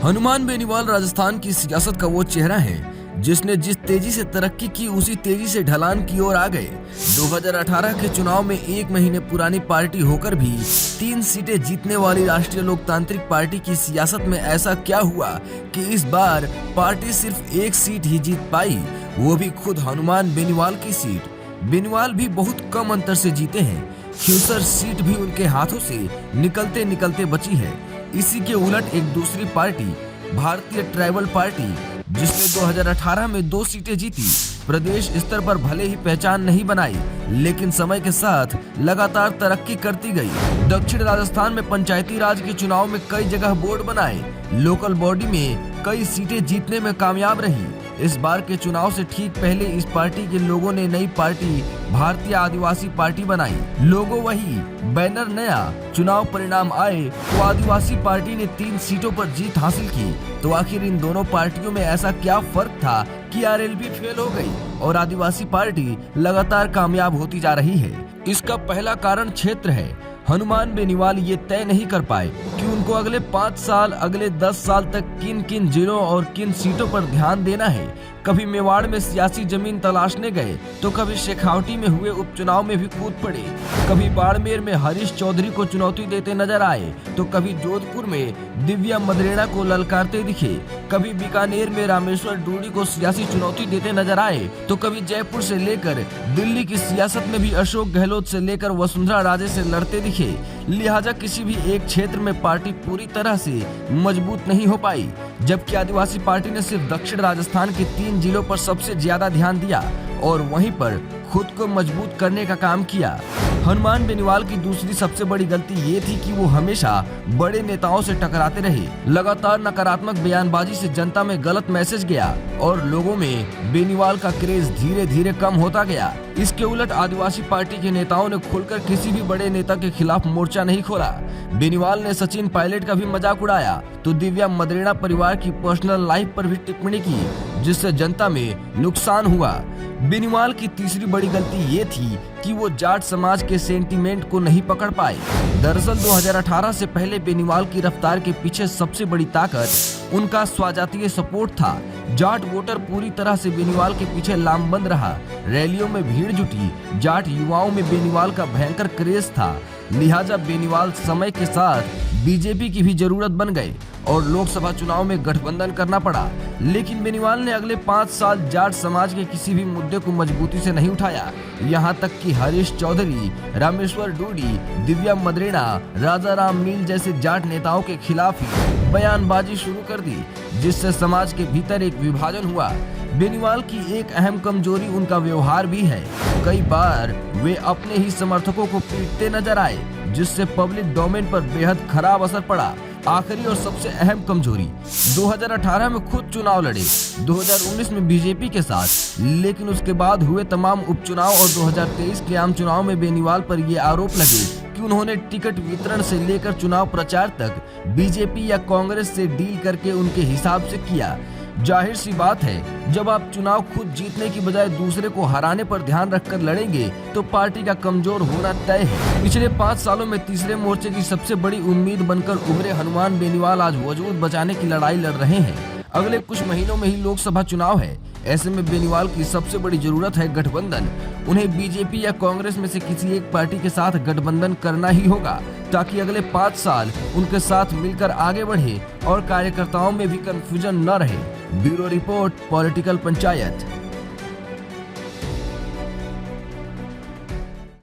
हनुमान बेनीवाल राजस्थान की सियासत का वो चेहरा है जिसने जिस तेजी से तरक्की की उसी तेजी से ढलान की ओर आ गए। 2018 के चुनाव में 1 महीने पुरानी पार्टी होकर भी 3 सीटें जीतने वाली राष्ट्रीय लोकतांत्रिक पार्टी की सियासत में ऐसा क्या हुआ कि इस बार पार्टी सिर्फ 1 सीट ही जीत पाई, वो भी खुद हनुमान बेनीवाल की सीट। बेनीवाल भी बहुत कम अंतर से जीते हैं। खिवसर सीट भी उनके हाथों से निकलते निकलते बची है। इसी के उलट एक दूसरी पार्टी भारतीय ट्राइबल पार्टी, जिसने 2018 में 2 सीटें जीती, प्रदेश स्तर पर भले ही पहचान नहीं बनाई, लेकिन समय के साथ लगातार तरक्की करती गई। दक्षिण राजस्थान में पंचायती राज के चुनाव में कई जगह बोर्ड बनाए, लोकल बॉडी में कई सीटें जीतने में कामयाब रही। इस बार के चुनाव से ठीक पहले इस पार्टी के लोगों ने नई पार्टी भारतीय आदिवासी पार्टी बनाई। लोगो वही, बैनर नया। चुनाव परिणाम आए तो आदिवासी पार्टी ने 3 सीटों पर जीत हासिल की। तो आखिर इन दोनों पार्टियों में ऐसा क्या फर्क था कि आरएलपी फेल हो गई और आदिवासी पार्टी लगातार कामयाब होती जा रही है? इसका पहला कारण क्षेत्र है। हनुमान बेनीवाल ये तय नहीं कर पाए कि उनको अगले 5 साल, अगले 10 साल तक किन किन जिलों और किन सीटों पर ध्यान देना है। कभी मेवाड़ में सियासी जमीन तलाशने गए तो कभी शेखावटी में हुए उपचुनाव में भी कूद पड़े। कभी बाड़मेर में हरीश चौधरी को चुनौती देते नजर आए तो कभी जोधपुर में दिव्या मदरेड़ा को ललकारते दिखे। कभी बीकानेर में रामेश्वर डूडी को सियासी चुनौती देते नजर आए तो कभी जयपुर से लेकर दिल्ली की सियासत में भी अशोक गहलोत से लेकर वसुंधरा राजे से लड़ते दिखे। लिहाजा किसी भी एक क्षेत्र में पार्टी पूरी तरह से मजबूत नहीं हो पाई, जबकि आदिवासी पार्टी ने सिर्फ दक्षिण राजस्थान के 3 जिलों पर सबसे ज्यादा ध्यान दिया और वहीं पर खुद को मजबूत करने का काम किया। हनुमान बेनीवाल की दूसरी सबसे बड़ी गलती ये थी कि वो हमेशा बड़े नेताओं से टकराते रहे। लगातार नकारात्मक बयानबाजी से जनता में गलत मैसेज गया और लोगों में बेनीवाल का क्रेज धीरे धीरे कम होता गया। इसके उलट आदिवासी पार्टी के नेताओं ने खुलकर किसी भी बड़े नेता के खिलाफ मोर्चा नहीं खोला। बेनीवाल ने सचिन पायलट का भी मजाक उड़ाया तो दिव्या मदरेड़ा परिवार की पर्सनल लाइफ पर भी टिप्पणी की, जिससे जनता में नुकसान हुआ। बेनीवाल की तीसरी बड़ी गलती ये थी कि वो जाट समाज के सेंटीमेंट को नहीं पकड़ पाए। दरअसल 2018 से पहले बेनीवाल की रफ्तार के पीछे सबसे बड़ी ताकत उनका स्वजातीय सपोर्ट था। जाट वोटर पूरी तरह से बेनीवाल के पीछे लामबंद रहा। रैलियों में भीड़ जुटी। जाट युवाओं में बेनीवाल का भयंकर क्रेज था। लिहाजा बेनीवाल समय के साथ बीजेपी की भी जरूरत बन गए और लोकसभा चुनाव में गठबंधन करना पड़ा। लेकिन बेनीवाल ने अगले 5 साल जाट समाज के किसी भी मुद्दे को मजबूती से नहीं उठाया। यहाँ तक कि हरीश चौधरी, रामेश्वर डूडी, दिव्या मदरेड़ा, राजा राम मील जैसे जाट नेताओं के खिलाफ ही बयानबाजी शुरू कर दी, जिससे समाज के भीतर एक विभाजन हुआ। बेनीवाल की एक अहम कमजोरी उनका व्यवहार भी है। कई बार वे अपने ही समर्थकों को पीटते नजर आए, जिससे पब्लिक डोमेन पर बेहद खराब असर पड़ा। आखिरी और सबसे अहम कमजोरी, 2018 में खुद चुनाव लड़े, 2019 में बीजेपी के साथ, लेकिन उसके बाद हुए तमाम उपचुनाव और 2023 के आम चुनाव में बेनीवाल पर ये आरोप लगे कि उन्होंने टिकट वितरण से लेकर चुनाव प्रचार तक बीजेपी या कांग्रेस से डील करके उनके हिसाब से किया। जाहिर सी बात है, जब आप चुनाव खुद जीतने की बजाय दूसरे को हराने पर ध्यान रखकर लड़ेंगे तो पार्टी का कमजोर होना तय है। पिछले 5 सालों में तीसरे मोर्चे की सबसे बड़ी उम्मीद बनकर उभरे हनुमान बेनीवाल आज वजूद बचाने की लड़ाई लड़ रहे हैं। अगले कुछ महीनों में ही लोकसभा चुनाव है। ऐसे में बेनीवाल की सबसे बड़ी जरूरत है गठबंधन। उन्हें बीजेपी या कांग्रेस में से किसी एक पार्टी के साथ गठबंधन करना ही होगा, ताकि अगले 5 साल उनके साथ मिलकर आगे बढ़े और कार्यकर्ताओं में भी कंफ्यूजन न रहे। Bureau report, political panchayat.